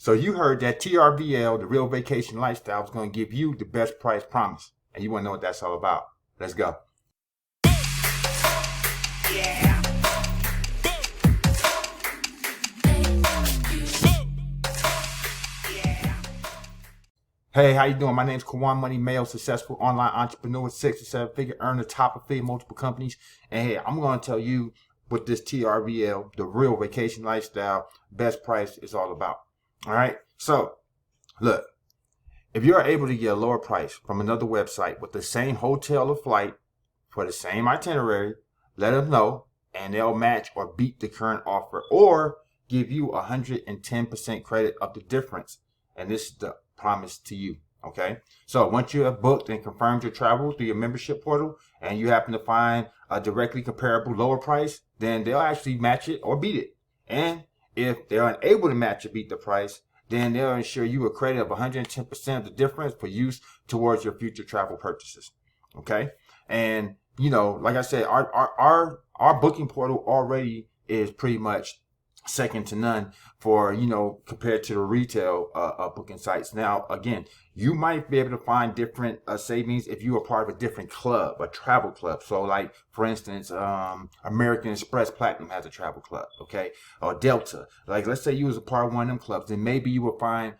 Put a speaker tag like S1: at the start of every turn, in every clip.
S1: So you heard that TRVL, the Real Vacation Lifestyle, is going to give you the best price promise. And you want to know what that's all about. Let's go. Yeah. Hey, how you doing? My name's Kawan Money Mayo, successful online entrepreneur, 6 to 7 figure earner, top affiliate, multiple companies. And hey, I'm going to tell you what this TRVL, the Real Vacation Lifestyle, best price is all about. All right. So look, if you're able to get a lower price from another website with the same hotel or flight for the same itinerary, let them know and they'll match or beat the current offer or give you 110% credit of the difference. And this is the promise to you. Okay. So once you have booked and confirmed your travel through your membership portal and you happen to find a directly comparable lower price, then they'll actually match it or beat it. And if they're unable to match or beat the price, then they'll ensure you a credit of 110% of the difference for use towards your future travel purchases. Okay. And you know, like I said, our booking portal already is pretty much second to none for, you know, compared to the retail booking sites. Now, again, you might be able to find different savings if you are part of a different club, a travel club. So like, for instance, American Express Platinum has a travel club, okay? Or Delta. Like, let's say you was a part of one of them clubs, then maybe you will find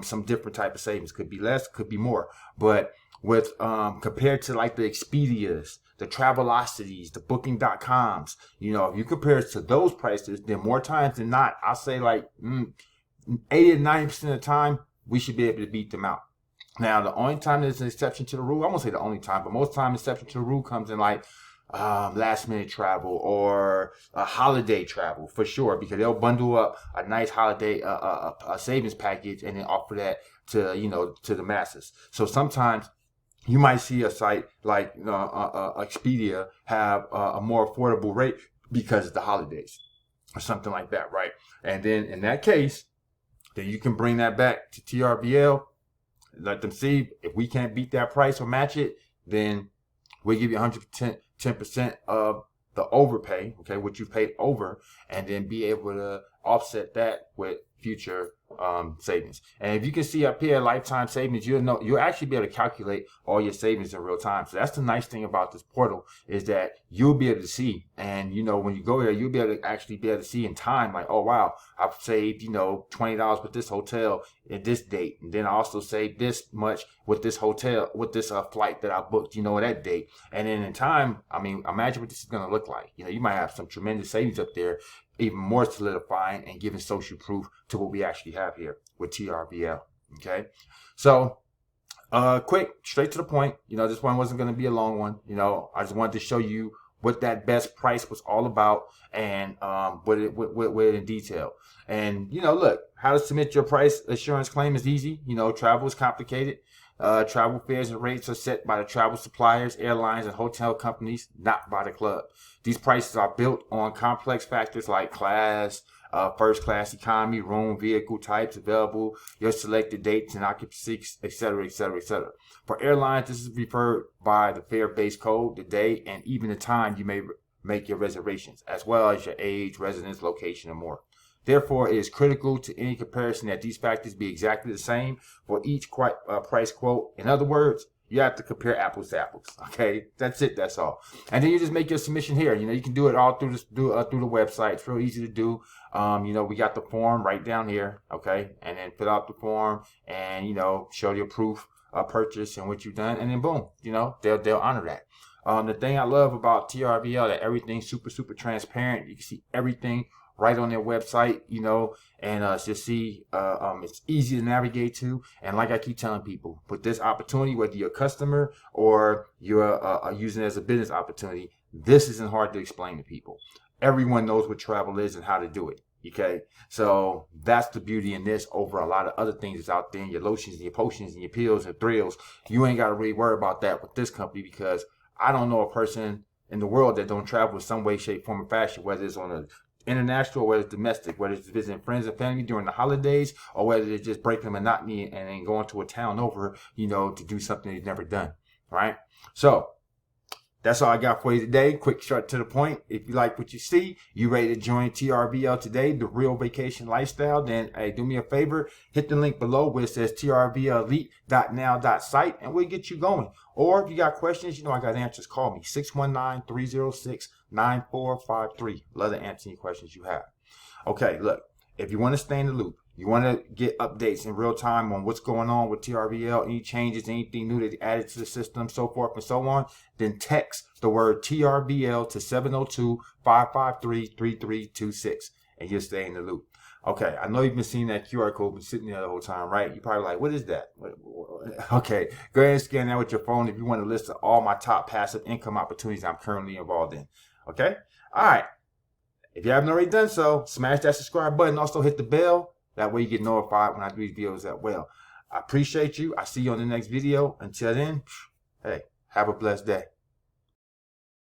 S1: some different type of savings. Could be less, could be more. But with compared to like the Expedias, the Travelocities, the Booking.coms, you know, if you compare it to those prices, then more times than not, I'll say like 80 to 90% of the time, we should be able to beat them out. Now, the only time there's an exception to the rule, I won't say the only time, but most time exception to the rule comes in like last minute travel or a holiday travel for sure, because they'll bundle up a nice holiday a savings package and then offer that to, you know, to the masses. So sometimes you might see a site like Expedia have a more affordable rate because of the holidays or something like that, right? And then in that case, then you can bring that back to TRVL, let them see if we can't beat that price or match it, then we'll give you 110% of the overpay, okay, what you paid over, and then be able to offset that with future savings. And if you can see up here lifetime savings, you'll actually be able to calculate all your savings in real time. So that's the nice thing about this portal, is that you'll be able to see, and you know, when you go here, you'll be able to actually be able to see in time, like, oh wow, I've saved, you know, $20 with this hotel at this date, and then I also saved this much with this hotel, with this flight that I booked, you know, that date. And then in time, I mean, imagine what this is going to look like. You know, you might have some tremendous savings up there, even more solidifying and giving social proof to what we actually have here with TRVL. Okay. So, quick, straight to the point. You know, this one wasn't going to be a long one. You know, I just wanted to show you what that best price was all about and with it in detail. And, you know, look, how to submit your price assurance claim is easy. You know, travel is complicated. Travel fares and rates are set by the travel suppliers, airlines, and hotel companies, not by the club. These prices are built on complex factors like class, first class economy, room, vehicle types available, your selected dates and occupancy, etc., etc., etc. For airlines, this is referred by the fare-based code, the day, and even the time you may make your reservations, as well as your age, residence, location, and more. Therefore, it is critical to any comparison that these factors be exactly the same for each price quote. In other words, you have to compare apples to apples. Okay, that's it. That's all. And then you just make your submission here. You know, you can do it all through the website. It's real easy to do. You know, we got the form right down here. Okay, and then fill out the form and, you know, show your proof of purchase and what you've done, and then boom, you know, they'll honor that. The thing I love about TRVL, that everything's super transparent. You can see everything right on their website, you know, and just see, it's easy to navigate to. And like I keep telling people, with this opportunity, whether you're a customer or you're using it as a business opportunity, this isn't hard to explain to people. Everyone knows what travel is and how to do it. Okay, so that's the beauty in this over a lot of other things that's out there, in your lotions and your potions and your pills and thrills. You ain't got to really worry about that with this company, because I don't know a person in the world that don't travel in some way, shape, form, or fashion, whether it's on a international, whether it's domestic, whether it's visiting friends and family during the holidays, or whether it's just breaking the monotony and then going to a town over, you know, to do something they've never done. Right? So That's all I got for you today. Quick, short, to the point. If you like what you see, you ready to join TRVL today, the real vacation lifestyle, then hey, do me a favor, hit the link below where it says trvlelite.now.site, and we'll get you going. Or if you got questions, you know I got answers. Call me, 619-306-9453. Love to answer any questions you have. Okay, look, if you want to stay in the loop, you want to get updates in real time on what's going on with TRVL, any changes, anything new that added to the system, so forth and so on, then text the word TRVL to 702-553-3326, and you'll stay in the loop. Okay, I know you've been seeing that QR code been sitting there the whole time, right? You're probably like, what is that? Okay, go ahead and scan that with your phone if you want a list of all my top passive income opportunities I'm currently involved in. Okay? All right. If you haven't already done so, smash that subscribe button. Also hit the bell. That way you get notified when I do these videos as well. I appreciate you. I'll see you on the next video. Until then, hey, have a blessed day.